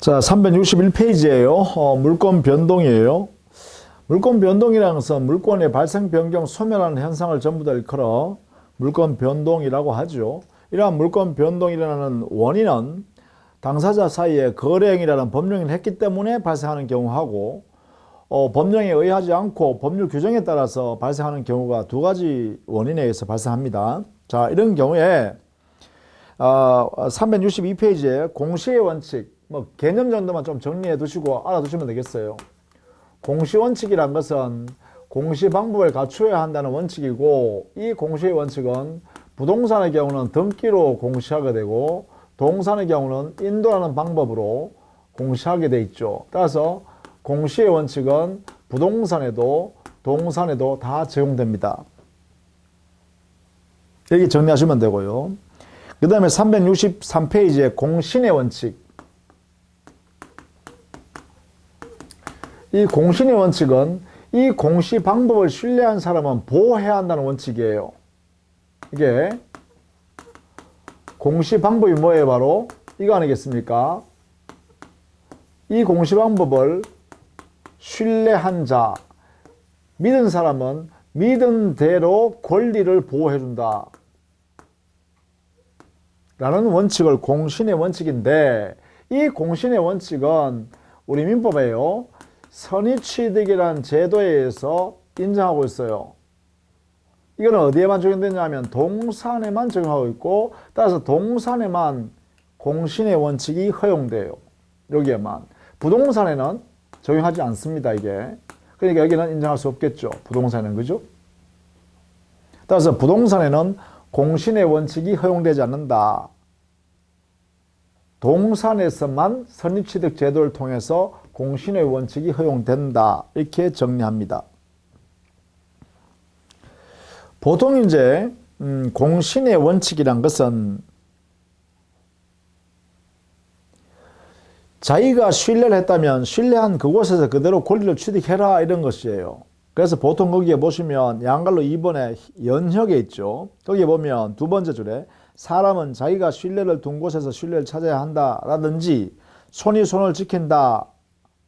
자, 361페이지예요. 물권 변동이에요. 물권 변동이라는 것은 물권의 발생, 변경, 소멸하는 현상을 전부 다 일컬어 물권 변동이라고 하죠. 이러한 물권 변동이 일어나는 원인은 당사자 사이에 거래행위라는 법령을 했기 때문에 발생하는 경우하고 법령에 의하지 않고 법률 규정에 따라서 발생하는 경우가 두 가지 원인에 의해서 발생합니다. 자, 이런 경우에 362페이지에 공시의 원칙, 개념 정도만 좀 정리해 두시고 알아두시면 되겠어요. 공시 원칙이란 것은 공시 방법을 갖추어야 한다는 원칙이고, 이 공시의 원칙은 부동산의 경우는 등기로 공시하게 되고 동산의 경우는 인도하는 방법으로 공시하게 돼 있죠. 따라서 공시의 원칙은 부동산에도 동산에도 다 적용됩니다. 여기 정리하시면 되고요. 그 다음에 363페이지에 공신의 원칙. 이 공신의 원칙은 이 공시 방법을 신뢰한 사람은 보호해야 한다는 원칙이에요. 이게 공시 방법이 뭐예요? 바로 이거 아니겠습니까? 이 공시 방법을 신뢰한 자, 믿은 사람은 믿은 대로 권리를 보호해준다 라는 원칙을 공신의 원칙인데, 이 공신의 원칙은 우리 민법에요, 선의취득이라는 제도에 의해서 인정하고 있어요. 이거는 어디에만 적용되냐면 동산에만 적용하고 있고, 따라서 동산에만 공신의 원칙이 허용돼요. 여기에만. 부동산에는 적용하지 않습니다, 이게. 그러니까 여기는 인정할 수 없겠죠. 부동산에는, 그죠? 따라서 부동산에는 공신의 원칙이 허용되지 않는다. 동산에서만 선입취득 제도를 통해서 공신의 원칙이 허용된다. 이렇게 정리합니다. 보통 이제 공신의 원칙이란 것은 자기가 신뢰를 했다면 신뢰한 그곳에서 그대로 권리를 취득해라, 이런 것이에요. 그래서 보통 거기에 보시면 양갈로 2번에 연혁에 있죠. 거기에 보면 두 번째 줄에 사람은 자기가 신뢰를 둔 곳에서 신뢰를 찾아야 한다 라든지 손이 손을 지킨다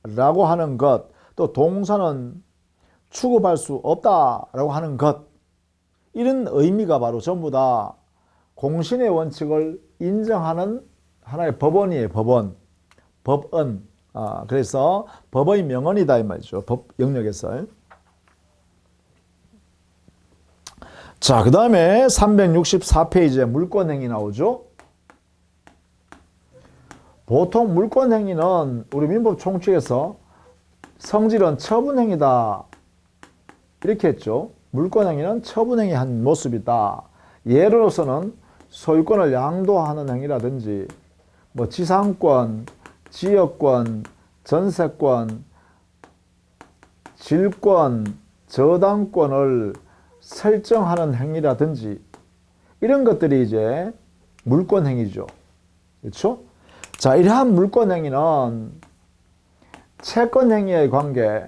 라고 하는 것, 또 동산은 취급할 수 없다 라고 하는 것, 이런 의미가 바로 전부 다 공신의 원칙을 인정하는 하나의 법원이에요. 법원. 그래서 법의 명언이다 이 말이죠. 법 영역에서. 자, 그 다음에 364페이지에 물권행위 나오죠. 보통 물권행위는 우리 민법 총칙에서 성질은 처분행위다 이렇게 했죠. 물권행위는 처분행위 한 모습이다. 예로서는 소유권을 양도하는 행위라든지 지상권, 지역권, 전세권, 질권, 저당권을 설정하는 행위라든지 이런 것들이 이제 물권행위죠. 그렇죠? 자, 이러한 물권행위는 채권행위의 관계,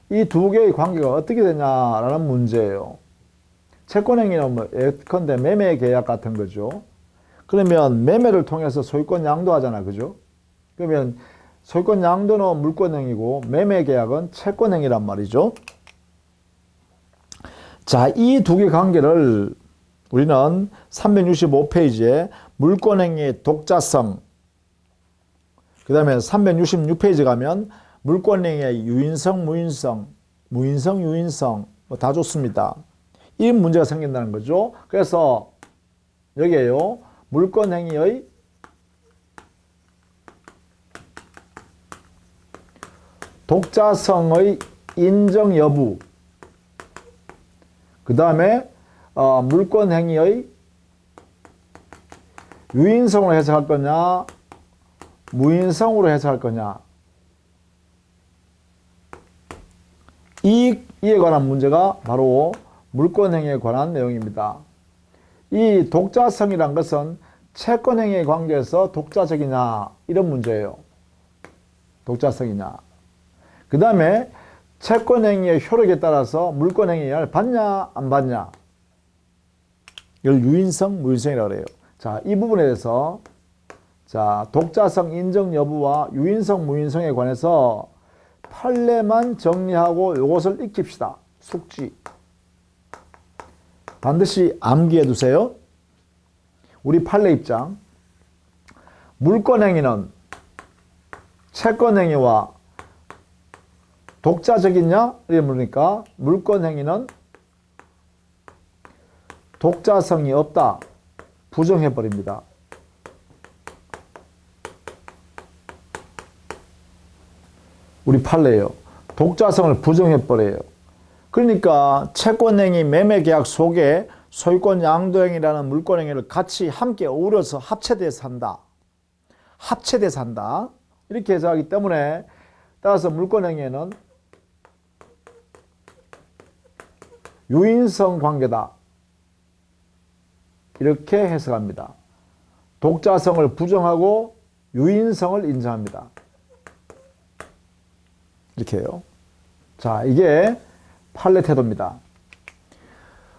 이 두 개의 관계가 어떻게 되냐라는 문제예요. 채권행위는 예컨대 매매 계약 같은 거죠. 그러면 매매를 통해서 소유권 양도하잖아, 그죠? 그러면 소유권 양도는 물권행위고 매매 계약은 채권행위란 말이죠. 자, 이 두 개 관계를 우리는 365페이지에 물권행위의 독자성, 그 다음에 366페이지 가면 물권행위의 유인성, 무인성, 무인성, 유인성 다 좋습니다. 이 문제가 생긴다는 거죠. 그래서 여기에요, 물권행위의 독자성의 인정 여부, 그 다음에 물권행위의 유인성으로 해석할 거냐 무인성으로 해석할 거냐, 이에 관한 문제가 바로 물권행위에 관한 내용입니다. 이 독자성이란 것은 채권행위의 관계에서 독자적이냐 이런 문제예요. 독자성이냐. 그 다음에 채권행위의 효력에 따라서 물권행위를 받냐 안 받냐, 이걸 유인성, 무인성이라고 해요. 자, 이 부분에 대해서 자, 독자성 인정 여부와 유인성 무인성에 관해서 판례만 정리하고 이것을 익힙시다. 숙지. 반드시 암기해 두세요. 우리 판례 입장. 물권행위는 채권행위와 독자적이냐? 이래 물으니까 물권행위는 독자성이 없다. 부정해버립니다. 우리 판례예요. 독자성을 부정해버려요. 그러니까 채권행위 매매계약 속에 소유권 양도행위라는 물권행위를 같이 함께 어우러서 합체돼서 한다. 합체돼서 한다. 이렇게 해석하기 때문에 따라서 물권행위에는 유인성 관계다. 이렇게 해석합니다. 독자성을 부정하고 유인성을 인정합니다. 이렇게 해요. 자, 이게 판례 태도입니다.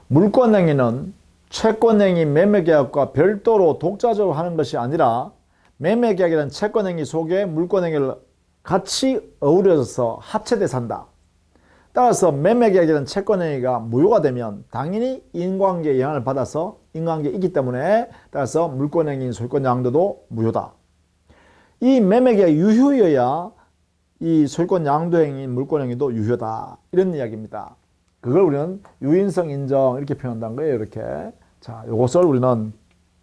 물권행위는 채권행위 매매계약과 별도로 독자적으로 하는 것이 아니라 매매계약이라는 채권행위 속에 물권행위를 같이 어우러져서 합체돼서 한다. 따라서 매매계약이라는 채권행위가 무효가 되면 당연히 인과관계에 영향을 받아서 인과관계에 있기 때문에 따라서 물권행위인 소유권 양도도 무효다. 이 매매계약이 유효여야 이 소유권 양도행위인 물권행위도 유효다. 이런 이야기입니다. 그걸 우리는 유인성 인정 이렇게 표현한다는 거예요. 이렇게. 자, 이것을 우리는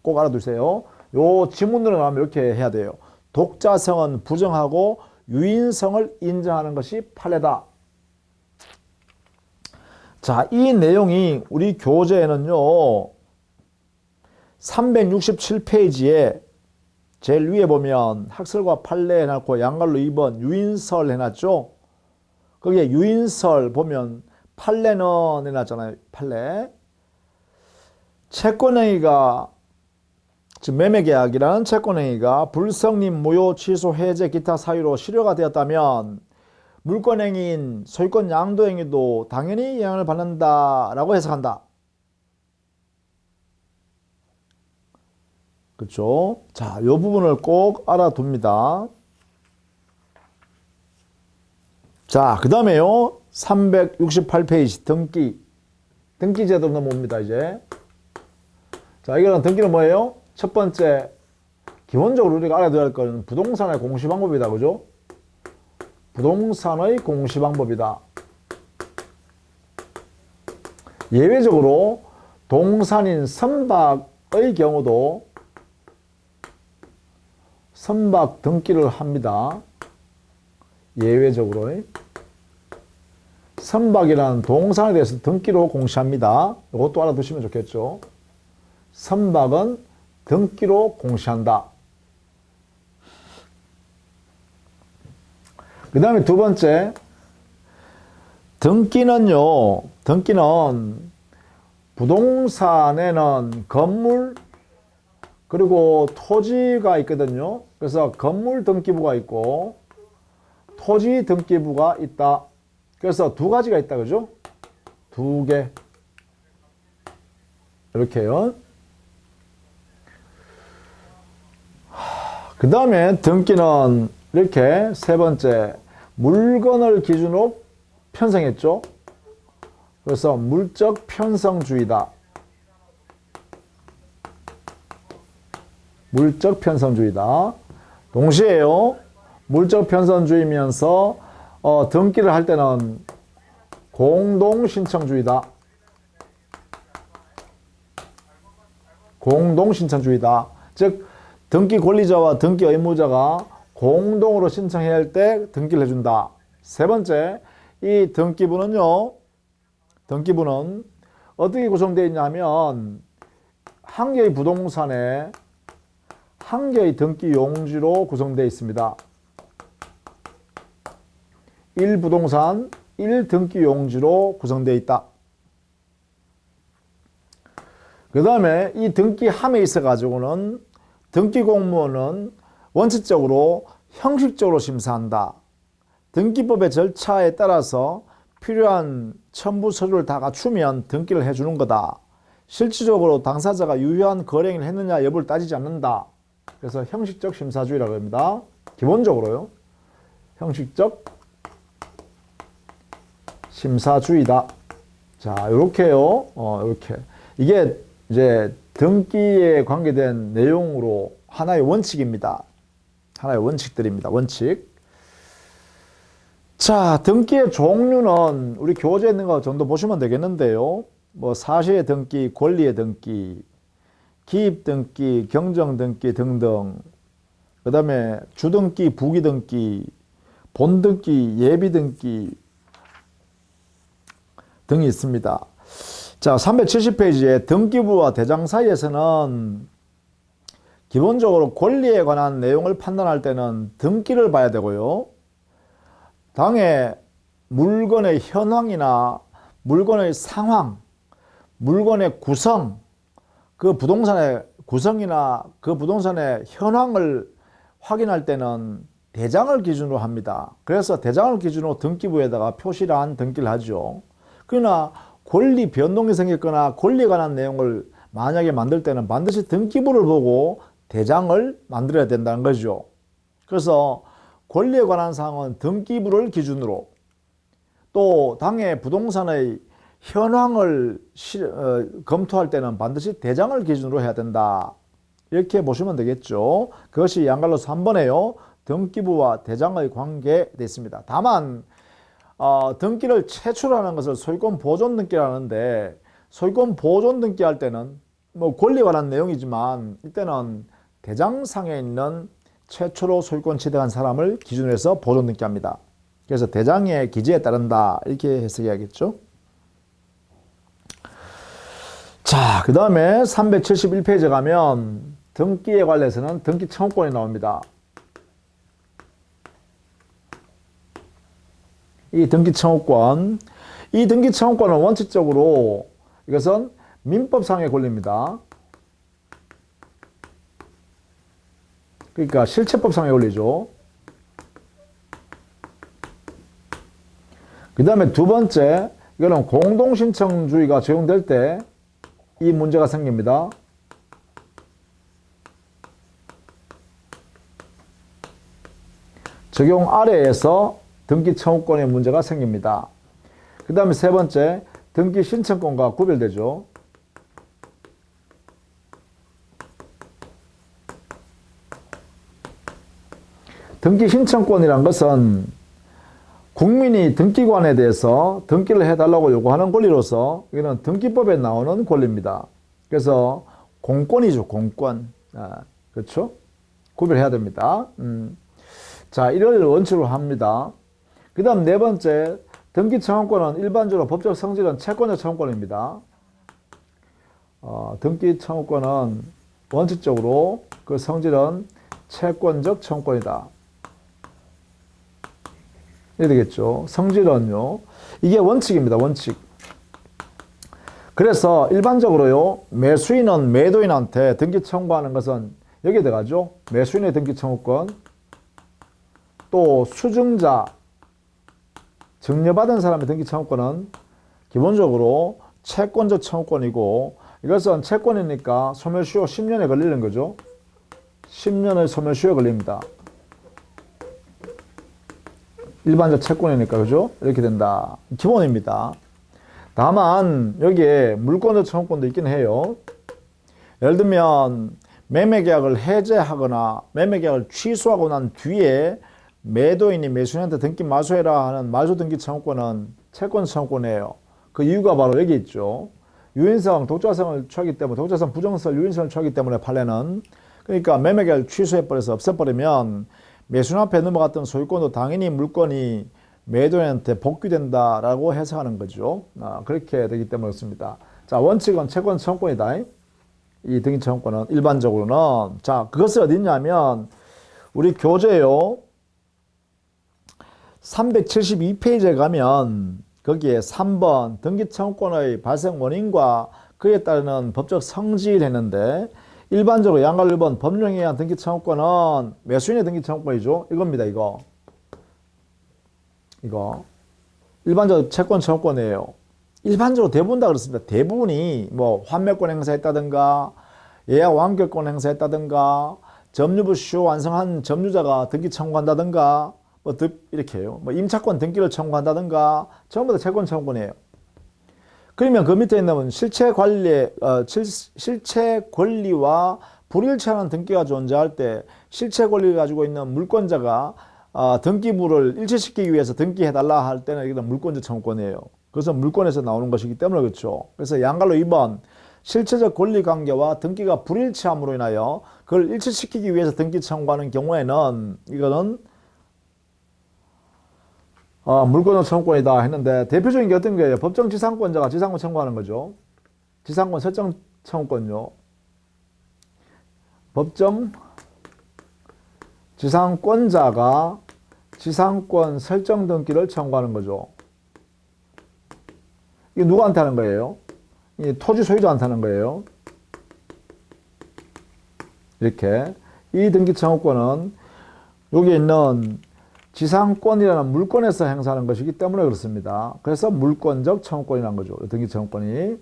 꼭 알아두세요. 요 지문으로 나오면 이렇게 해야 돼요. 독자성은 부정하고 유인성을 인정하는 것이 판례다. 자, 이 내용이 우리 교재에는요, 367페이지에 제일 위에 보면 학설과 판례 해놨고 양갈로 2번 유인설 해놨죠. 거기에 유인설 보면 판례는 해놨잖아요. 판례. 채권행위가 즉 매매계약이라는 채권행위가 불성립, 무효, 취소, 해제, 기타 사유로 실효가 되었다면 물권행위인 소유권 양도행위도 당연히 영향을 받는다라고 해석한다. 그렇죠? 자, 이 부분을 꼭 알아둡니다. 자, 그 다음에요. 368페이지 등기. 등기 제도로 넘어옵니다, 이제. 자, 이거는 등기는 뭐예요? 첫 번째, 기본적으로 우리가 알아둬야 할 거는 부동산의 공시방법이다. 그죠? 부동산의 공시방법이다. 예외적으로 동산인 선박의 경우도 선박 등기를 합니다. 예외적으로. 선박이라는 동산에 대해서 등기로 공시합니다. 이것도 알아두시면 좋겠죠. 선박은 등기로 공시한다. 그 다음에 두 번째, 등기는 부동산에는 건물 그리고 토지가 있거든요. 그래서 건물 등기부가 있고 토지 등기부가 있다. 그래서 두 가지가 있다. 그죠? 두 개. 이렇게요. 그 다음에 등기는 이렇게 세 번째, 물건을 기준으로 편성했죠. 그래서 물적 편성주의다. 물적 편성주의다. 동시에요. 물적 편성주의면서 등기를 할 때는 공동신청주의다. 공동신청주의다. 즉 등기 권리자와 등기 의무자가 공동으로 신청해야 할 때 등기를 해준다. 세 번째, 이 등기부는 어떻게 구성되어 있냐 하면 한 개의 부동산에 한 개의 등기 용지로 구성되어 있습니다. 1부동산 1등기 용지로 구성되어 있다. 그 다음에 이 등기함에 있어 가지고는 등기 공무원은 원칙적으로 형식적으로 심사한다. 등기법의 절차에 따라서 필요한 첨부 서류를 다 갖추면 등기를 해주는 거다. 실질적으로 당사자가 유효한 거래행위를 했느냐 여부를 따지지 않는다. 그래서 형식적 심사주의라고 합니다. 기본적으로요. 형식적 심사주의다. 자, 요렇게요. 요렇게. 이게 이제 등기에 관계된 내용으로 하나의 원칙입니다. 하나의 원칙들입니다. 원칙. 자, 등기의 종류는 우리 교재에 있는 거 정도 보시면 되겠는데요. 뭐 사실의 등기, 권리의 등기, 기입 등기, 경정 등기 등등. 그 다음에 주등기, 부기등기, 본등기, 예비등기 등이 있습니다. 자, 370페이지에 등기부와 대장 사이에서는 기본적으로 권리에 관한 내용을 판단할 때는 등기를 봐야 되고요. 당의 물건의 현황이나 물건의 상황, 물건의 구성, 그 부동산의 구성이나 그 부동산의 현황을 확인할 때는 대장을 기준으로 합니다. 그래서 대장을 기준으로 등기부에다가 표시를 한 등기를 하죠. 그러나 권리 변동이 생겼거나 권리에 관한 내용을 만약에 만들 때는 반드시 등기부를 보고 대장을 만들어야 된다는 거죠. 그래서 권리에 관한 사항은 등기부를 기준으로, 또 당의 부동산의 현황을 검토할 때는 반드시 대장을 기준으로 해야 된다. 이렇게 보시면 되겠죠. 그것이 양갈로 3번에요. 등기부와 대장의 관계에 있습니다. 다만 등기를 제출하는 것을 소유권 보존 등기를 하는데, 소유권 보존 등기 할 때는 뭐 권리에 관한 내용이지만 이때는 대장상에 있는 최초로 소유권 취득한 사람을 기준으로 해서 보존 등기합니다. 그래서 대장의 기재에 따른다, 이렇게 해석해야겠죠. 자, 그 다음에 371페이지에 가면 등기에 관해서는 등기 청구권이 나옵니다. 이 등기 청구권, 이 등기 청구권은 원칙적으로 이것은 민법상의 권리입니다. 그러니까 실체법상의 권리죠. 그 다음에 두 번째, 이거는 공동신청주의가 적용될 때 이 문제가 생깁니다. 적용 아래에서 등기 청구권의 문제가 생깁니다. 그 다음에 세 번째, 등기 신청권과 구별되죠. 등기 신청권이란 것은 국민이 등기관에 대해서 등기를 해달라고 요구하는 권리로서 이거는 등기법에 나오는 권리입니다. 그래서 공권이죠, 공권. 그렇죠? 구별해야 됩니다. 자, 이를 원칙으로 합니다. 그 다음 네 번째, 등기 청구권은 일반적으로 법적 성질은 채권적 청구권입니다. 등기 청구권은 원칙적으로 그 성질은 채권적 청구권이다. 이래 되겠죠. 성질은요. 이게 원칙입니다. 원칙. 그래서 일반적으로요. 매수인은 매도인한테 등기 청구하는 것은 여기에 들어가죠. 매수인의 등기 청구권. 또 수증자, 증여받은 사람의 등기 청구권은 기본적으로 채권적 청구권이고, 이것은 채권이니까 소멸시효 10년에 걸리는 거죠. 10년의 소멸시효에 걸립니다. 일반적 채권이니까, 그죠? 이렇게 된다. 기본입니다. 다만 여기에 물권적 청구권도 있긴 해요. 예를 들면 매매계약을 해제하거나 매매계약을 취소하고 난 뒤에 매도인이 매수인한테 등기 마소해라 하는 마소 등기 청구권은 채권 청구권이에요. 그 이유가 바로 여기 있죠. 유인성, 독자성을 취하기 때문에, 독자성 부정설 유인성을 취하기 때문에 판례는, 그러니까 매매계약을 취소해버려서 없애버리면 매수인 앞에 넘어갔던 소유권도 당연히 물건이 매도인한테 복귀된다라고 해석하는 거죠. 그렇게 되기 때문에 그렇습니다. 자, 원칙은 채권 청구권이다. 이 등기 청구권은 일반적으로는. 자, 그것이 어디 있냐면 우리 교재요. 372페이지에 가면 거기에 3번 등기 청구권의 발생 원인과 그에 따르는 법적 성질 했는데, 일반적으로 양갈 1번 법령에 의한 등기 청구권은 매수인의 등기 청구권이죠. 이겁니다. 이거 일반적으로 채권 청구권이에요. 일반적으로 대부분 다 그렇습니다. 대부분이 뭐 환매권 행사했다든가 예약 완결권 행사했다든가 점유부 시효 완성한 점유자가 등기 청구한다든가 이렇게 해요. 임차권 등기를 청구한다든가 전부 다 채권 청구권이에요. 그러면 그 밑에 있는 실체 권리와 불일치하는 등기가 존재할 때 실체 권리를 가지고 있는 물권자가 등기부를 일치시키기 위해서 등기해달라 할 때는 이게 물권자 청구권이에요. 그래서 물권에서 나오는 것이기 때문에 그렇죠. 그래서 양갈로 2번 실체적 권리 관계와 등기가 불일치함으로 인하여 그걸 일치시키기 위해서 등기 청구하는 경우에는 이거는 물권자 청구권이다 했는데 대표적인 게 어떤 거예요? 법정 지상권자가 지상권 청구하는 거죠. 지상권 설정 청구권요. 법정 지상권자가 지상권 설정 등기를 청구하는 거죠. 이게 누구한테 하는 거예요? 이 토지 소유자한테 하는 거예요. 이렇게 이 등기 청구권은 여기 있는 지상권이라는 물권에서 행사하는 것이기 때문에 그렇습니다. 그래서 물권적 청구권이라는 거죠. 등기 청구권이.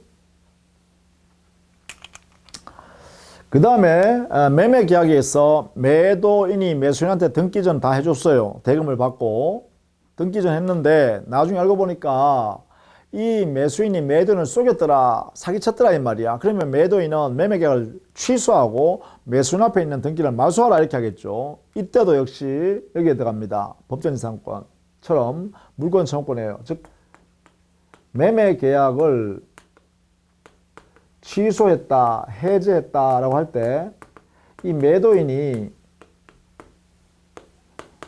그 다음에 매매 계약에서 매도인이 매수인한테 등기 전 다 해줬어요. 대금을 받고 등기 전 했는데 나중에 알고 보니까 이 매수인이 매도인을 속였더라, 사기쳤더라 이 말이야. 그러면 매도인은 매매 계약을 취소하고 매수인 앞에 있는 등기를 말소하라 이렇게 하겠죠. 이때도 역시 여기에 들어갑니다. 법정지상권처럼 물권 청구권이에요. 즉 매매 계약을 취소했다, 해제했다라고 할 때 이 매도인이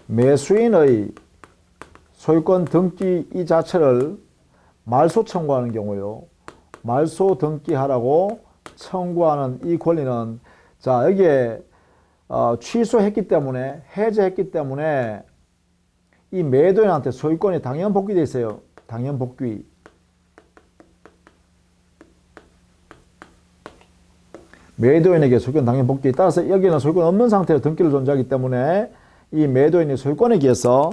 매수인의 소유권 등기 이 자체를 말소 청구하는 경우요. 말소 등기하라고 청구하는 이 권리는 자 여기에 취소했기 때문에 해제했기 때문에 이 매도인한테 소유권이 당연 복귀되어 있어요. 당연 복귀. 매도인에게 소유권 당연 복귀. 따라서 여기는 소유권 없는 상태로 등기를 존재하기 때문에 이 매도인이 소유권에 기해서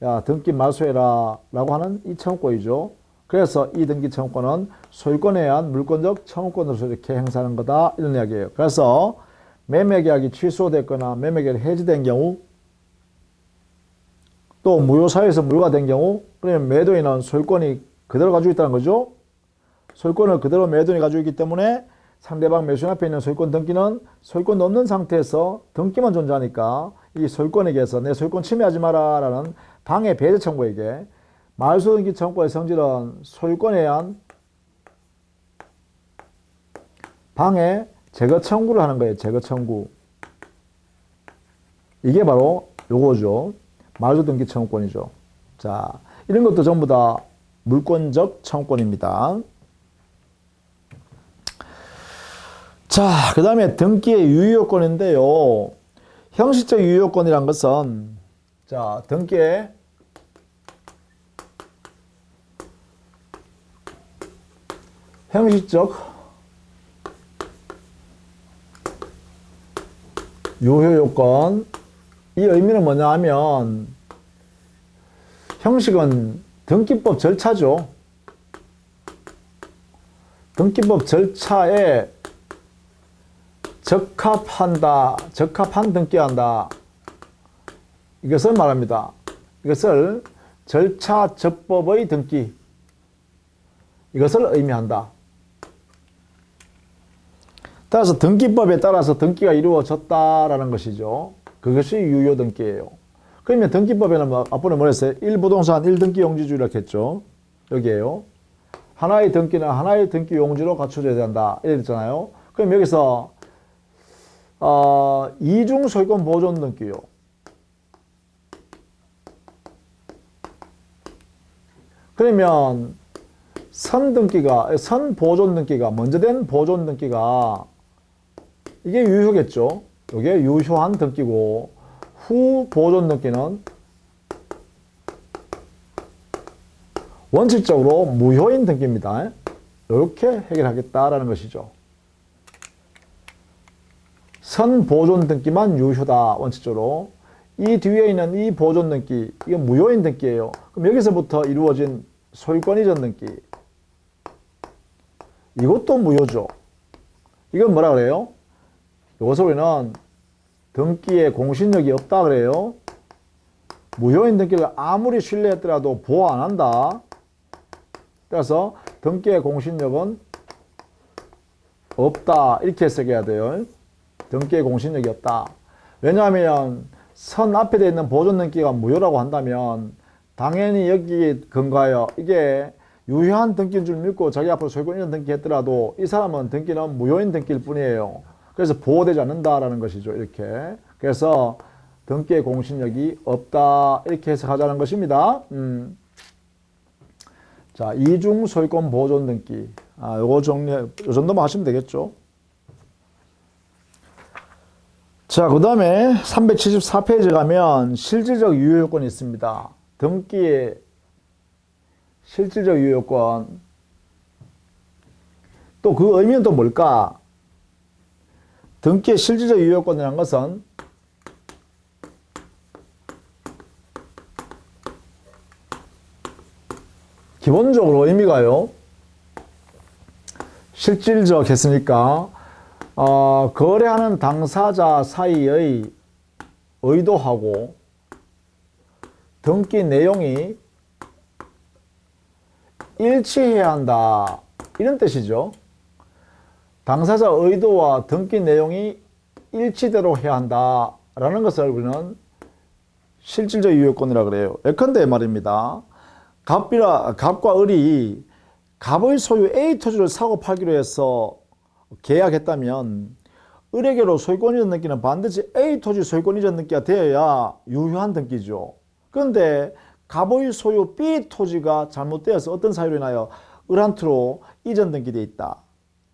야 등기 말소해라 라고 하는 이 청구권이죠. 그래서 이 등기 청구권은 소유권에 의한 물권적 청구권으로서 이렇게 행사하는 거다 이런 이야기예요. 그래서 매매계약이 취소됐거나 매매계약이 해지된 경우 또 무효사유에서 무효가 된 경우 그러면 매도인은 소유권이 그대로 가지고 있다는 거죠. 소유권을 그대로 매도인이 가지고 있기 때문에 상대방 매수인 앞에 있는 소유권 등기는 소유권 없는 상태에서 등기만 존재하니까 이 소유권에 대해서 내 소유권 침해하지 마라 라는 방해 배제 청구에게 말소 등기 청구의 성질은 소유권에 의한 방해 제거 청구를 하는 거예요. 제거 청구. 이게 바로 요거죠. 말소 등기 청구권이죠. 자, 이런 것도 전부 다 물권적 청구권입니다. 자, 그 다음에 등기의 유효권인데요. 형식적 유효권이란 것은 자, 등기의 형식적 유효요건 이 의미는 뭐냐 하면 형식은 등기법 절차죠. 등기법 절차에 적합한다, 적합한 등기한다. 이것을 말합니다. 이것을 절차적법의 등기. 이것을 의미한다. 따라서 등기법에 따라서 등기가 이루어졌다라는 것이죠. 그것이 유효 등기예요. 그러면 등기법에는 앞번에 뭐랬어요? 1부동산 1등기 용지주 이렇게 했죠. 여기에요. 하나의 등기는 하나의 등기 용지로 갖춰져야 된다. 이렇게 했잖아요. 그럼 여기서 이중 소유권 보존 등기요. 그러면 선 보존 등기가 먼저 된 보존 등기가 이게 유효겠죠. 이게 유효한 등기고 후 보존 등기는 원칙적으로 무효인 등기입니다. 이렇게 해결하겠다라는 것이죠. 선 보존 등기만 유효다 원칙적으로. 이 뒤에 있는 이 보존 등기 이건 무효인 등기예요. 그럼 여기서부터 이루어진 소유권 이전 등기 이것도 무효죠. 이건 뭐라 그래요? 이것을 우리는 등기에 공신력이 없다 그래요. 무효인 등기를 아무리 신뢰했더라도 보호 안 한다. 그래서 등기의 공신력은 없다. 이렇게 해석해야 돼요. 등기의 공신력이 없다. 왜냐하면 선 앞에 되어 있는 보존 등기가 무효라고 한다면 당연히 여기 근거하여 이게 유효한 등기인 줄 믿고 자기 앞으로 소유권 등기 했더라도 이 사람은 등기는 무효인 등기일 뿐이에요. 그래서 보호되지 않는다라는 것이죠. 이렇게. 그래서 등기의 공신력이 없다. 이렇게 해석하자는 것입니다. 자, 이중 소유권 보존 등기. 요거 정리, 요 정도만 하시면 되겠죠. 자, 그 다음에 374페이지 가면 실질적 유효 요건이 있습니다. 등기의 실질적 유효 요건. 또 그 의미는 또 뭘까? 등기의 실질적 유효 요건이라는 것은 기본적으로 의미가요. 실질적 했으니까 거래하는 당사자 사이의 의도하고 등기 내용이 일치해야 한다. 이런 뜻이죠. 당사자 의도와 등기 내용이 일치대로 해야 한다. 라는 것을 우리는 실질적 유효권이라고 그래요. 예컨대 말입니다. 갑과 을이 갑의 소유 A 토지를 사고 팔기로 해서 계약했다면 을에게로 소유권 이전 등기는 반드시 A 토지 소유권 이전 등기가 되어야 유효한 등기죠. 그런데 갑의 소유 B 토지가 잘못되어서 어떤 사유로 인하여 을한테로 이전 등기되어 있다.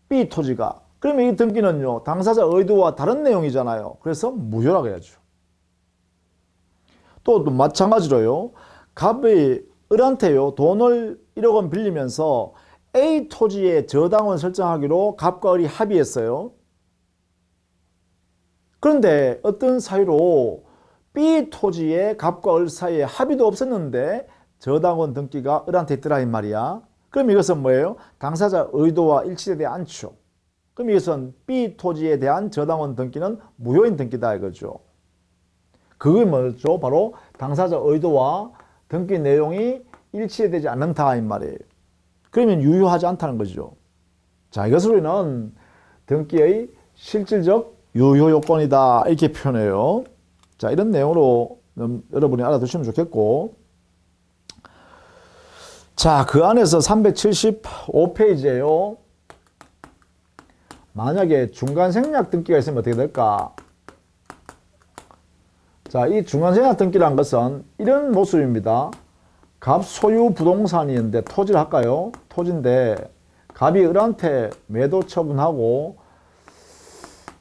B 토지가. 그러면 이 등기는요, 당사자 의도와 다른 내용이잖아요. 그래서 무효라고 해야죠. 또 마찬가지로요, 갑이 을한테요, 돈을 1억 원 빌리면서 A 토지의 저당원 설정하기로 갑과 을이 합의했어요. 그런데 어떤 사유로 B 토지에 갑과 을 사이에 합의도 없었는데 저당원 등기가 을한테 있더라 이 말이야. 그럼 이것은 뭐예요? 당사자 의도와 일치되지 않죠. 그럼 이것은 B 토지에 대한 저당원 등기는 무효인 등기다 이거죠. 그게 뭐죠? 바로 당사자 의도와 등기 내용이 일치되지 않는다 이 말이에요. 그러면 유효하지 않다는 거죠. 자, 이것을 우리는 등기의 실질적 유효 요건이다 이렇게 표현해요. 자, 이런 내용으로 여러분이 알아두시면 좋겠고, 자, 그 안에서 375페이지에요. 만약에 중간 생략 등기가 있으면 어떻게 될까? 자, 이 중간 생략 등기란 것은 이런 모습입니다. 갑 소유 부동산이 있는데 토지를 할까요? 토지인데 갑이 을한테 매도 처분하고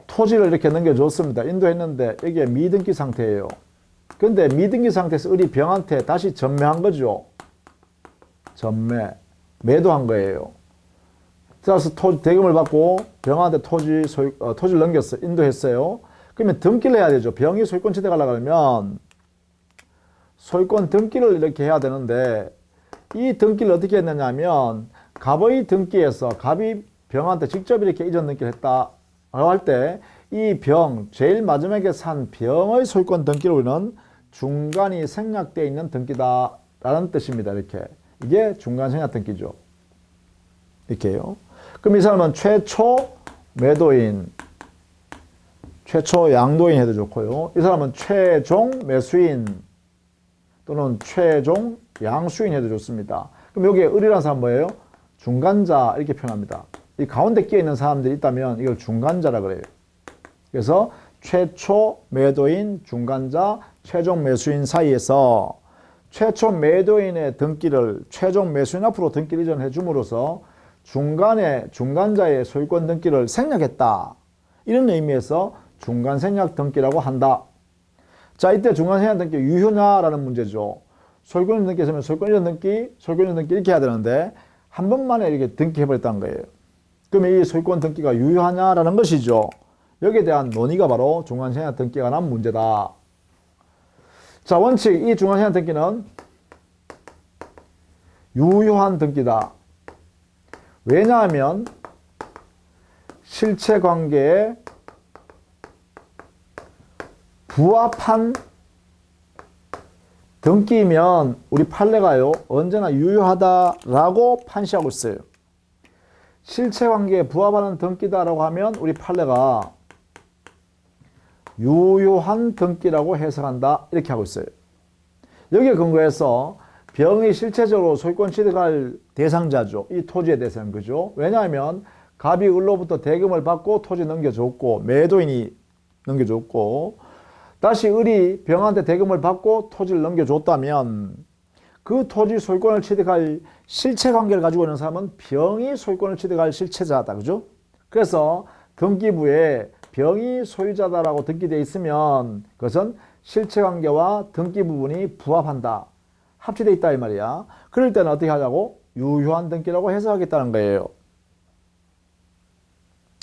토지를 이렇게 넘겨줬습니다. 인도했는데 이게 미등기 상태예요. 그런데 미등기 상태에서 을이 병한테 다시 전매한 거죠. 전매. 매도한 거예요. 그래서 대금을 받고 병한테 토지를 넘겼어요. 인도했어요. 그러면 등기를 해야 되죠. 병이 소유권 취득하려고 하면 소유권 등기를 이렇게 해야 되는데 이 등기를 어떻게 했느냐 하면 갑의 등기에서 갑이 병한테 직접 이렇게 이전 등기를 했다 할 때 이 병, 제일 마지막에 산 병의 소유권 등기를 우리는 중간이 생략되어 있는 등기다 라는 뜻입니다. 이렇게. 이게 중간 생략 등기죠. 이렇게요. 그럼 이 사람은 최초 매도인, 최초 양도인 해도 좋고요. 이 사람은 최종 매수인 또는 최종 양수인 해도 좋습니다. 그럼 여기에 을이라는 사람은 뭐예요? 중간자 이렇게 표현합니다. 이 가운데 끼어 있는 사람들이 있다면 이걸 중간자라 그래요. 그래서 최초 매도인, 중간자, 최종 매수인 사이에서 최초 매도인의 등기를 최종 매수인 앞으로 등기를 이전해 줌으로써 중간에 중간자의 소유권 등기를 생략했다. 이런 의미에서 중간 생략 등기라고 한다. 자, 이때 중간 생략 등기 유효냐라는 문제죠. 소유권 등기 있으면 소유권 이전 등기, 소유권 이전 등기 이렇게 해야 되는데 한 번만에 이렇게 등기해버렸다는 거예요. 그러면 이 소유권 등기가 유효하냐라는 것이죠. 여기에 대한 논의가 바로 중간 생략 등기가 난 문제다. 자, 원칙 이 중간 생략 등기는 유효한 등기다. 왜냐하면 실체관계에 부합한 등기면 우리 판례가요 언제나 유효하다라고 판시하고 있어요. 실체관계에 부합하는 등기다라고 하면 우리 판례가 유효한 등기라고 해석한다 이렇게 하고 있어요. 여기에 근거해서 병이 실체적으로 소유권 취득할 대상자죠. 이 토지의 대상, 그죠? 왜냐하면 갑이 을로부터 대금을 받고 토지 넘겨줬고 매도인이 넘겨줬고 다시 을이 병한테 대금을 받고 토지를 넘겨줬다면 그 토지 소유권을 취득할 실체관계를 가지고 있는 사람은 병이 소유권을 취득할 실체자다, 그죠? 그래서 등기부에 병이 소유자다라고 등기되어 있으면 그것은 실체관계와 등기 부분이 부합한다. 합치되어 있다 이 말이야. 그럴 때는 어떻게 하자고? 유효한 등기라고 해석하겠다는 거예요.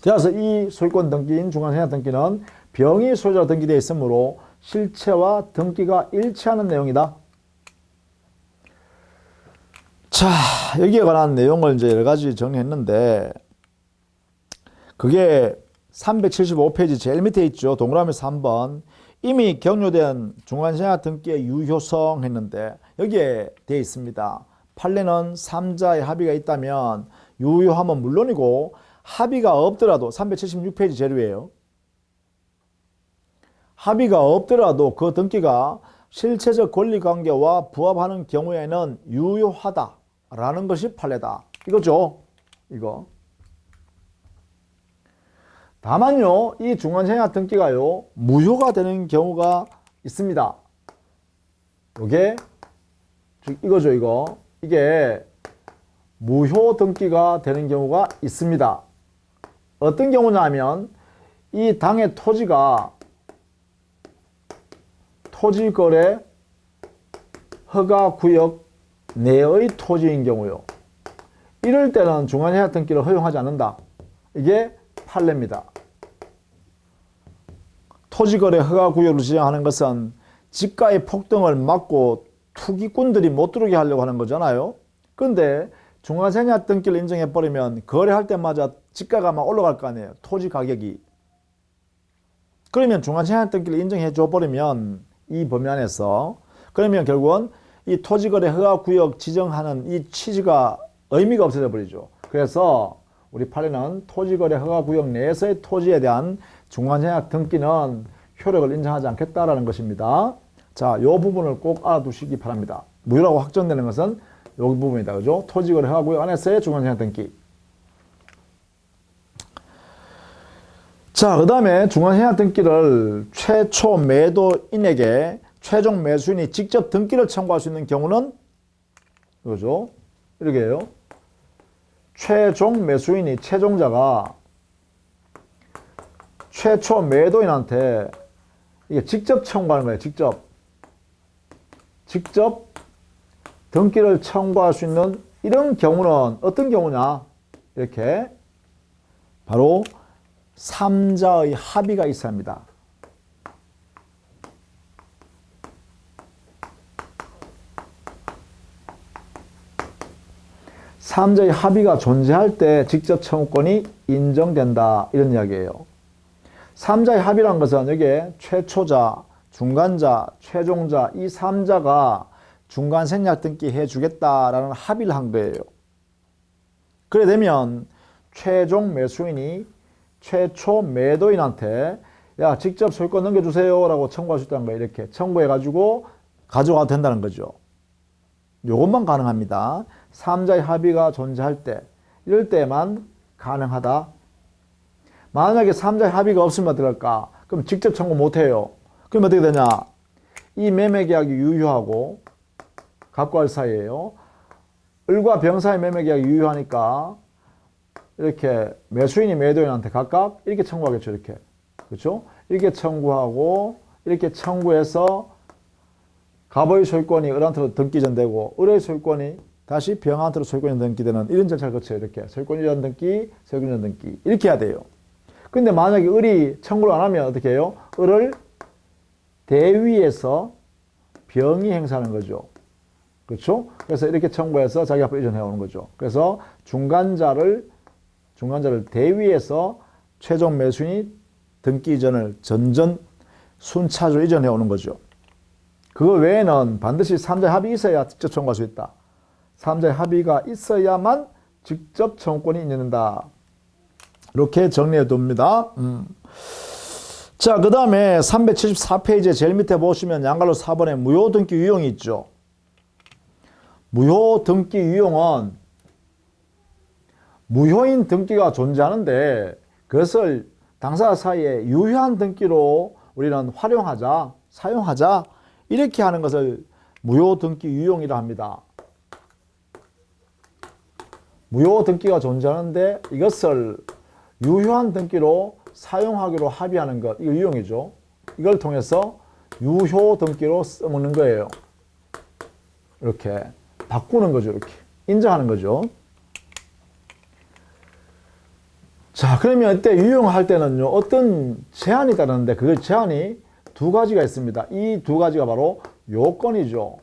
그래서 이 소유권 등기인 중간생략 등기는 병이 소유자로 등기되어 있으므로 실체와 등기가 일치하는 내용이다. 자, 여기에 관한 내용을 이제 여러 가지 정리했는데 그게 375페이지 제일 밑에 있죠. 동그라미 3번. 이미 격려된 중간생략 등기의 유효성 했는데 여기에 되어 있습니다. 판례는 3자의 합의가 있다면 유효하면 물론이고 합의가 없더라도 376페이지 재료예요. 합의가 없더라도 그 등기가 실체적 권리관계와 부합하는 경우에는 유효하다라는 것이 판례다. 이거죠. 이거. 다만요, 이 중간생략 등기가요, 무효가 되는 경우가 있습니다. 이게, 이거죠, 이거. 이게 무효 등기가 되는 경우가 있습니다. 어떤 경우냐면, 이 당의 토지가 토지거래 허가구역 내의 토지인 경우요. 이럴 때는 중간생략 등기를 허용하지 않는다. 이게 판례입니다. 토지거래 허가구역을 지정하는 것은 지가의 폭등을 막고 투기꾼들이 못 들어오게 하려고 하는 거잖아요. 그런데 중간생략 등기를 인정해버리면 거래할 때마다 지가가 막 올라갈 거 아니에요. 토지 가격이. 그러면 중간생략 등기를 인정해 줘버리면 이 범위 안에서 그러면 결국은 이 토지거래 허가구역 지정하는 이 취지가 의미가 없어져 버리죠. 그래서 우리 판례는 토지거래 허가구역 내에서의 토지에 대한 중간생략 등기는 효력을 인정하지 않겠다라는 것입니다. 자, 이 부분을 꼭 알아두시기 바랍니다. 무효라고 확정되는 것은 이 부분이다. 그죠? 토지거래 허가구역 안에서의 중간생략 등기. 자, 그 다음에 중간생략 등기를 최초 매도인에게 최종 매수인이 직접 등기를 청구할 수 있는 경우는 이거죠. 이렇게 해요. 최종 매수인이 최종자가 최초 매도인한테 이게 직접 청구하는 거예요. 직접 등기를 청구할 수 있는 이런 경우는 어떤 경우냐? 이렇게 바로 3자의 합의가 있어야 합니다. 삼자의 합의가 존재할 때 직접 청구권이 인정된다 이런 이야기예요. 삼자의 합의란 것은 여기에 최초자, 중간자, 최종자 이 3자가 중간생략 등기 해주겠다라는 합의를 한 거예요. 그래 되면 최종 매수인이 최초 매도인한테 야 직접 소유권 넘겨주세요 라고 청구할 수 있다는 거예요. 이렇게 청구해가지고 가져가도 된다는 거죠. 요것만 가능합니다. 3자의 합의가 존재할 때 이럴 때만 가능하다. 만약에 3자의 합의가 없으면 어떻게 할까? 그럼 직접 청구 못해요. 그럼 어떻게 되냐? 이 매매계약이 유효하고 갑과 을 사이에요. 을과 병 사이 매매계약이 유효하니까 이렇게 매수인이 매도인한테 각각 이렇게 청구하겠죠. 이렇게. 그렇죠? 이렇게 청구하고 이렇게 청구해서 갑의 소유권이 을한테로 등기전되고 을의 소유권이 다시 병한테로 소유권이 등기되는 이런 절차를 거쳐요. 이렇게 소유권 이전 등기, 소유권 이전 등기 이렇게 해야 돼요. 근데 만약에 을이 청구를 안 하면 어떻게 해요? 을을 대위에서 병이 행사하는 거죠. 그렇죠? 그래서 이렇게 청구해서 자기 앞으로 이전해 오는 거죠. 그래서 중간자를 대위에서 최종 매수인이 등기 이전을 전전 순차적으로 이전해 오는 거죠. 그거 외에는 반드시 3자의 합이 있어야 직접 청구할 수 있다. 3자의 합의가 있어야만 직접 청구권이 있는다. 이렇게 정리해 둡니다. 자, 그 다음에 374페이지 제일 밑에 보시면 양갈로 4번에 무효등기 유용이 있죠. 무효등기 유용은 무효인 등기가 존재하는데 그것을 당사자 사이에 유효한 등기로 우리는 활용하자, 사용하자 이렇게 하는 것을 무효등기 유용이라 합니다. 무효등기가 존재하는데 이것을 유효한 등기로 사용하기로 합의하는 것, 이거 유용이죠. 이걸 통해서 유효등기로 써먹는 거예요. 이렇게 바꾸는 거죠. 이렇게 인정하는 거죠. 자, 그러면 이때 유용할 때는요, 어떤 제한이 따르는데 그 제한이 두 가지가 있습니다. 이 두 가지가 바로 요건이죠.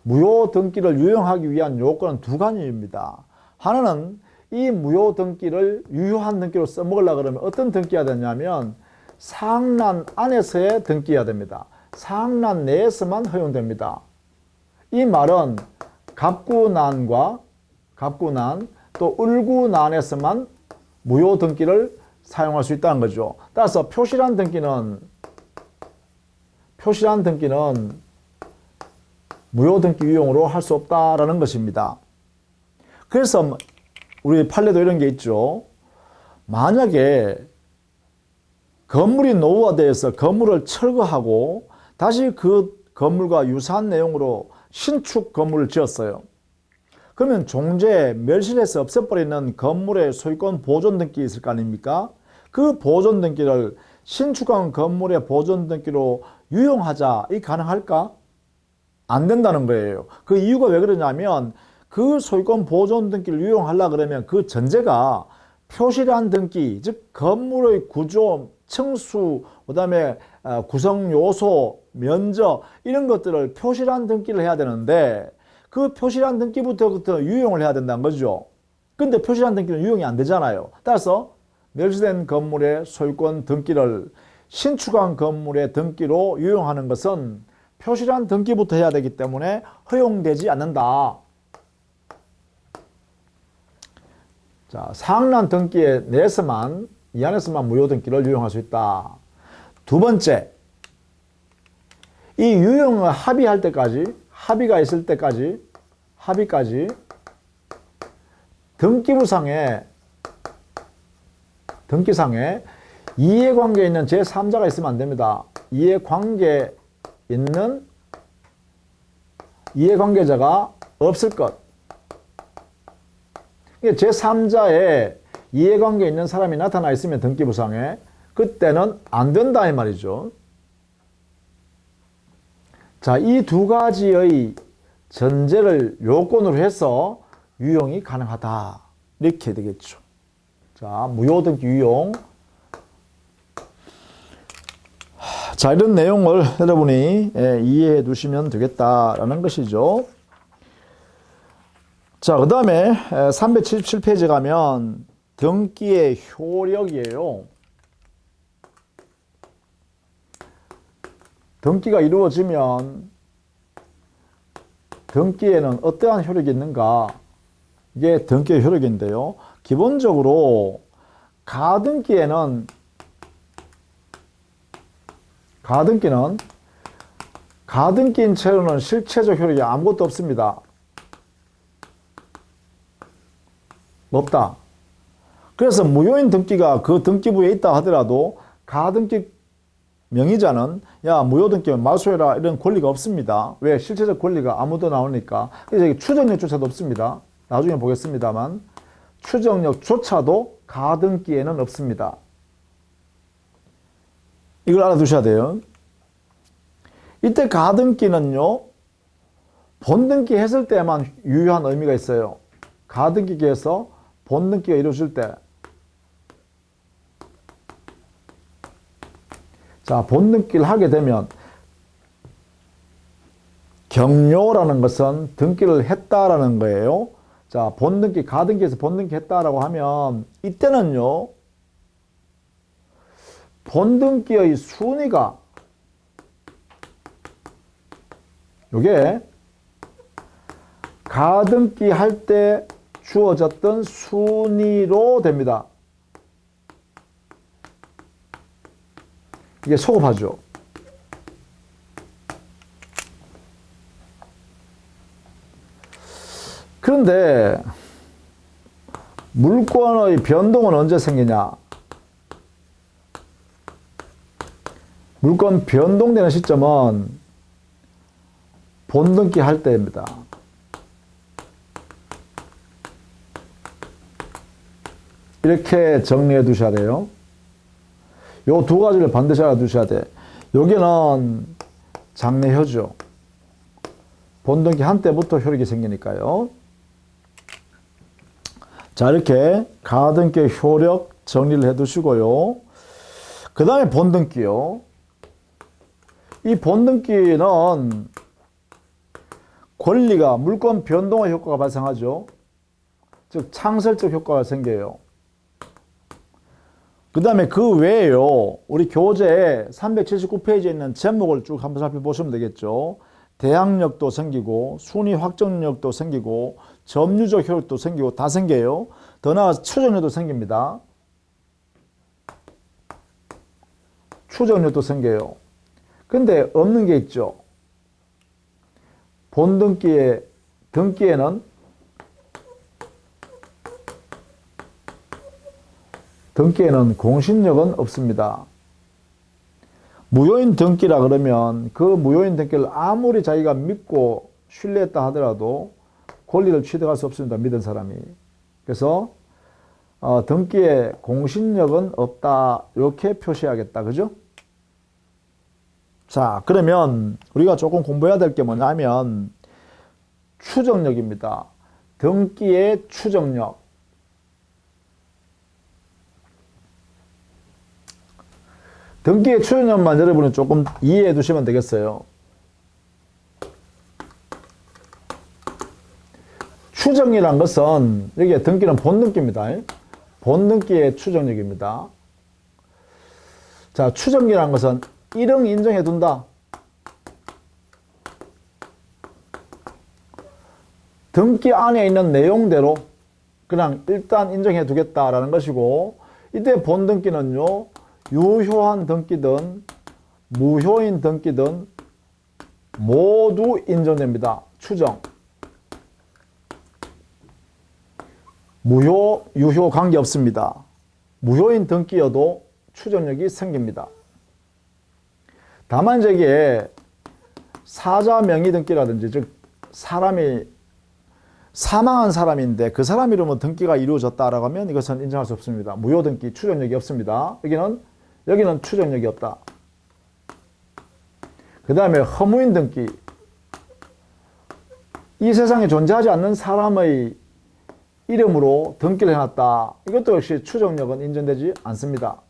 무효 등기를 유용하기 위한 요건은 두 가지입니다. 하나는 이 무효 등기를 유효한 등기로 써먹으려고 그러면 어떤 등기가 되냐면 사항란 안에서의 등기가 됩니다. 사항란 내에서만 허용됩니다. 이 말은 갑구난과 갑구난 또 을구난에서만 무효 등기를 사용할 수 있다는 거죠. 따라서 표시란 등기는 무효 등기 유용으로 할 수 없다라는 것입니다. 그래서 우리 판례도 이런 게 있죠. 만약에 건물이 노후화되어서 건물을 철거하고 다시 그 건물과 유사한 내용으로 신축 건물을 지었어요. 그러면 종재 멸실해서 없애버리는 건물의 소유권 보존 등기 있을 거 아닙니까? 그 보존 등기를 신축한 건물의 보존 등기로 유용하자, 이 가능할까? 안 된다는 거예요. 그 이유가 왜 그러냐면 그 소유권 보존 등기를 유용하려고 그러면 그 전제가 표시란 등기, 즉 건물의 구조, 층수, 그 다음에 구성 요소, 면적 이런 것들을 표시란 등기를 해야 되는데 그 표시란 등기부터 유용을 해야 된다는 거죠. 근데 표시란 등기는 유용이 안 되잖아요. 따라서 멸실된 건물의 소유권 등기를 신축한 건물의 등기로 유용하는 것은 표시란 등기부터 해야 되기 때문에 허용되지 않는다. 자, 사항란 등기에 내에서만, 이 안에서만 무효 등기를 유용할 수 있다. 두 번째, 이 유용을 합의할 때까지, 합의가 있을 때까지, 합의까지 등기상에 이해관계에 있는 제3자가 있으면 안 됩니다. 이해관계자가 없을 것. 제3자의 이해관계에 있는 사람이 나타나 있으면 등기부상에 그때는 안 된다 이 말이죠. 자, 이 두 가지의 전제를 요건으로 해서 유용이 가능하다. 이렇게 되겠죠. 자, 무효등기 유용. 자, 이런 내용을 여러분이 이해해 두시면 되겠다라는 것이죠. 자, 그 다음에 377페이지 가면 등기의 효력이에요. 등기가 이루어지면 등기에는 어떠한 효력이 있는가? 이게 등기의 효력인데요. 기본적으로 가등기는 가등기인 채로는 실체적 효력이 아무것도 없습니다. 없다. 그래서 무효인 등기가 그 등기부에 있다 하더라도 가등기 명의자는 야, 무효 등기면 말소해라 이런 권리가 없습니다. 왜? 실체적 권리가 아무도 나오니까. 그래서 추정력조차도 없습니다. 나중에 보겠습니다만 추정력조차도 가등기에는 없습니다. 이걸 알아두셔야 돼요. 이때 가등기는요, 본등기 했을 때만 유효한 의미가 있어요. 가등기에서 본등기가 이루어질 때. 자, 본등기를 하게 되면 경료라는 것은 등기를 했다라는 거예요. 자, 본등기, 가등기에서 본등기 했다라고 하면 이때는요, 본등기의 순위가 요게 가등기 할 때 주어졌던 순위로 됩니다. 이게 소급하죠. 그런데 물권의 변동은 언제 생기냐? 물권 변동되는 시점은 본등기 할 때입니다. 이렇게 정리해 두셔야 돼요. 요 두 가지를 반드시 알아두셔야 돼. 여기는 장래효죠. 본등기 한 때부터 효력이 생기니까요. 자, 이렇게 가등기 효력 정리를 해 두시고요. 그 다음에 본등기요. 이 본등기는 권리가 물권 변동의 효과가 발생하죠. 즉 창설적 효과가 생겨요. 그 다음에 그 외에요. 우리 교재 379페이지에 있는 제목을 쭉 한번 살펴보시면 되겠죠. 대항력도 생기고 순위 확정력도 생기고 점유적 효력도 생기고 다 생겨요. 더 나아가서 추정력도 생깁니다. 추정력도 생겨요. 근데 없는 게 있죠. 본등기의 등기에는 공신력은 없습니다. 무효인 등기라 그러면 그 무효인 등기를 아무리 자기가 믿고 신뢰했다 하더라도 권리를 취득할 수 없습니다. 믿은 사람이. 그래서 등기에 공신력은 없다. 이렇게 표시해야겠다. 그죠? 자, 그러면 우리가 조금 공부해야 될 게 뭐냐면 추정력입니다. 등기의 추정력. 등기의 추정력만 여러분은 조금 이해해 두시면 되겠어요. 추정이란 것은 여기 등기는 본등기입니다. 본등기의 추정력입니다. 자, 추정이란 것은 1응 인정해 둔다. 등기 안에 있는 내용대로 그냥 일단 인정해 두겠다라는 것이고, 이때 본등기는요, 유효한 등기든 무효인 등기든 모두 인정됩니다. 추정. 무효, 유효 관계없습니다. 무효인 등기여도 추정력이 생깁니다. 다만 저기에 사자 명의 등기라든지, 즉 사람이 사망한 사람인데 그 사람 이름으로 등기가 이루어졌다라고 하면 이것은 인정할 수 없습니다. 무효 등기, 추정력이 없습니다. 여기는 추정력이 없다. 그 다음에 허무인 등기. 이 세상에 존재하지 않는 사람의 이름으로 등기를 해놨다. 이것도 역시 추정력은 인정되지 않습니다.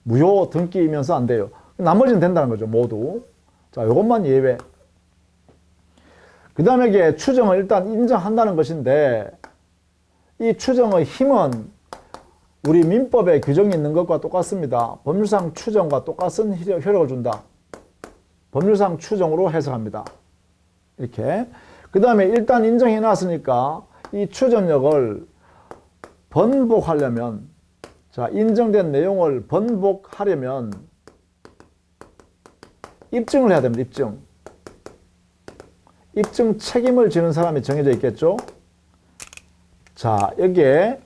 무효 등기이면서 안 돼요. 나머지는 된다는 거죠, 모두. 자, 이것만 예외. 그 다음에 이게 추정을 일단 인정한다는 것인데, 이 추정의 힘은 우리 민법에 규정이 있는 것과 똑같습니다. 법률상 추정과 똑같은 효력을 준다. 법률상 추정으로 해석합니다. 이렇게. 그 다음에 일단 인정해 놨으니까 이 추정력을 번복하려면, 자, 인정된 내용을 번복하려면 입증을 해야 됩니다. 입증 책임을 지는 사람이 정해져 있겠죠. 자, 여기에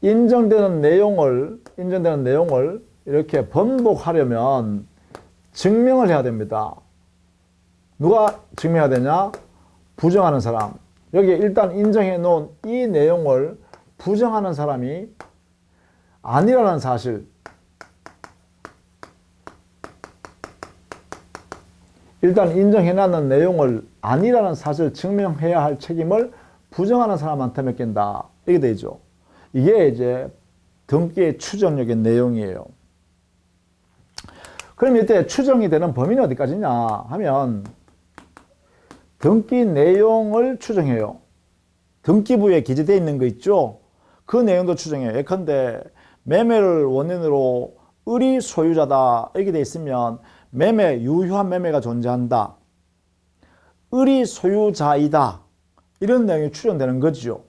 인정되는 내용을 이렇게 번복하려면 증명을 해야 됩니다. 누가 증명해야 되냐? 부정하는 사람. 여기에 일단 인정해 놓은 이 내용을 부정하는 사람이 아니라는 사실. 일단 인정해 놨는 내용을 아니라는 사실을 증명해야 할 책임을 부정하는 사람한테 맡긴다. 이게 되죠. 이게 이제 등기의 추정력의 내용이에요. 그럼 이때 추정이 되는 범위는 어디까지냐 하면 등기 내용을 추정해요. 등기부에 기재되어 있는 거 있죠? 그 내용도 추정해요. 예컨대 매매를 원인으로 을이 소유자다 이렇게 돼 있으면 매매, 유효한 매매가 존재한다. 을이 소유자이다. 이런 내용이 추정되는 거죠.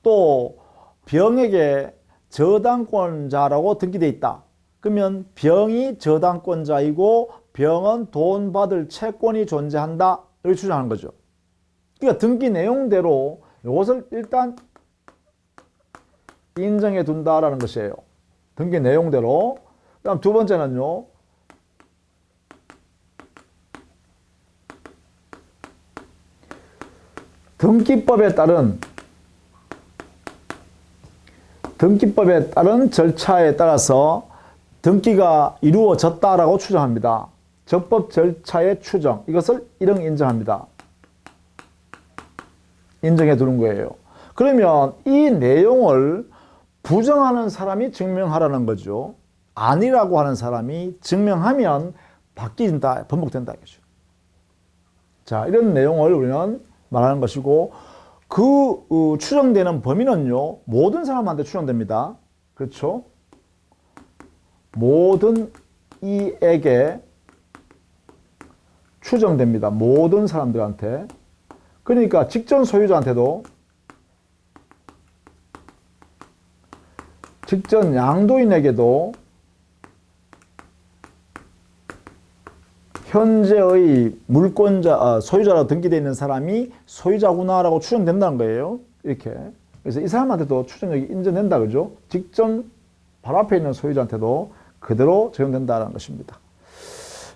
또 병에게 저당권자라고 등기되어 있다. 그러면 병이 저당권자이고 병은 돈 받을 채권이 존재한다. 이렇게 추정하는 거죠. 그러니까 등기 내용대로 이것을 일단 인정해 둔다라는 것이에요. 등기 내용대로. 그다음 두 번째는요. 등기법에 따른 절차에 따라서 등기가 이루어졌다라고 추정합니다. 적법 절차의 추정. 이것을 일응 인정합니다. 인정해 두는 거예요. 그러면 이 내용을 부정하는 사람이 증명하라는 거죠. 아니라고 하는 사람이 증명하면 바뀐다, 번복된다 이거죠. 자, 이런 내용을 우리는 말하는 것이고, 그 추정되는 범위는요, 모든 사람한테 추정됩니다. 그렇죠? 모든 이에게 추정됩니다. 모든 사람들한테. 그러니까 직전 소유자한테도, 직전 양도인에게도 현재의 물권자, 소유자로 등기되어 있는 사람이 소유자구나라고 추정된다는 거예요. 이렇게. 그래서 이 사람한테도 추정력이 인정된다. 그죠? 직전 바로 앞에 있는 소유자한테도 그대로 적용된다는 것입니다.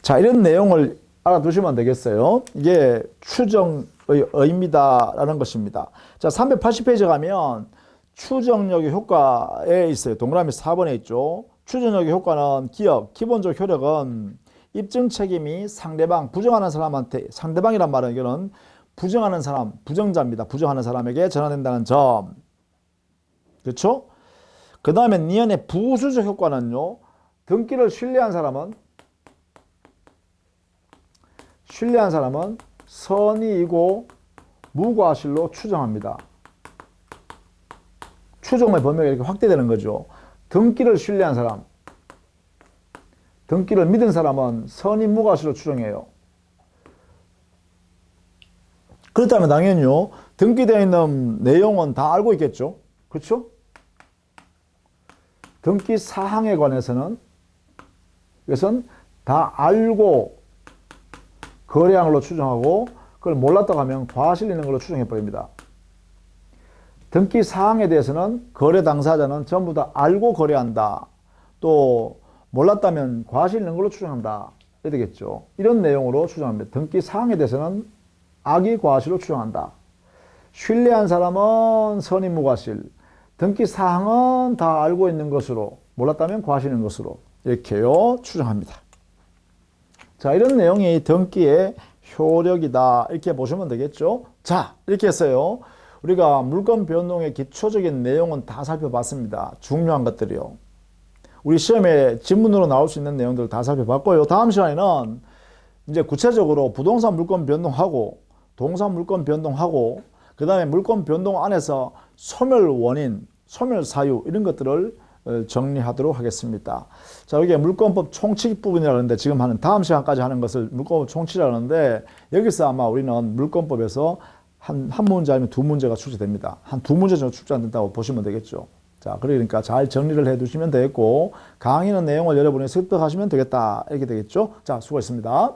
자, 이런 내용을 알아두시면 되겠어요. 이게 추정의 의미다라는 것입니다. 자, 380페이지 가면 추정력의 효과에 있어요. 동그라미 4번에 있죠. 추정력의 효과는 기업, 기본적 효력은 입증 책임이 상대방, 부정하는 사람한테, 상대방이란 말은 이거는 부정하는 사람, 부정자입니다. 부정하는 사람에게 전환된다는 점. 그렇죠? 그 다음에 니은의 부수적 효과는요. 등기를 신뢰한 사람은 선의이고 무과실로 추정합니다. 추정의 범위가 이렇게 확대되는 거죠. 등기를 신뢰한 사람, 등기를 믿은 사람은 선의 무과실로 추정해요. 그렇다면 당연히요. 등기되어 있는 내용은 다 알고 있겠죠. 그렇죠? 등기 사항에 관해서는 이것은 다 알고 거래한 걸로 추정하고 그걸 몰랐다고 하면 과실 있는 걸로 추정해 버립니다. 등기 사항에 대해서는 거래 당사자는 전부 다 알고 거래한다. 또 몰랐다면 과실 있는 걸로 추정한다. 이렇게 되겠죠. 이런 내용으로 추정합니다. 등기 사항에 대해서는 악의 과실로 추정한다. 신뢰한 사람은 선의 무과실. 등기 사항은 다 알고 있는 것으로, 몰랐다면 과실 있는 것으로 이렇게요 추정합니다. 자, 이런 내용이 등기의 효력이다. 이렇게 보시면 되겠죠. 자, 이렇게 했어요. 우리가 물권 변동의 기초적인 내용은 다 살펴봤습니다. 중요한 것들이요. 우리 시험에 지문으로 나올 수 있는 내용들을 다 살펴봤고요. 다음 시간에는 이제 구체적으로 부동산 물권 변동하고 동산 물권 변동하고 그 다음에 물권 변동 안에서 소멸 원인, 소멸 사유 이런 것들을 정리하도록 하겠습니다. 자, 여기에 물권법 총칙 부분이라고 하는데 지금 하는 다음 시간까지 하는 것을 물권법 총칙이라고 하는데 여기서 아마 우리는 물권법에서 한 문제 아니면 두 문제가 출제됩니다. 한 두 문제 정도 출제된다고 보시면 되겠죠. 자, 그러니까 잘 정리를 해 두시면 되겠고 강의는 내용을 여러분이 습득하시면 되겠다. 이렇게 되겠죠. 자, 수고했습니다.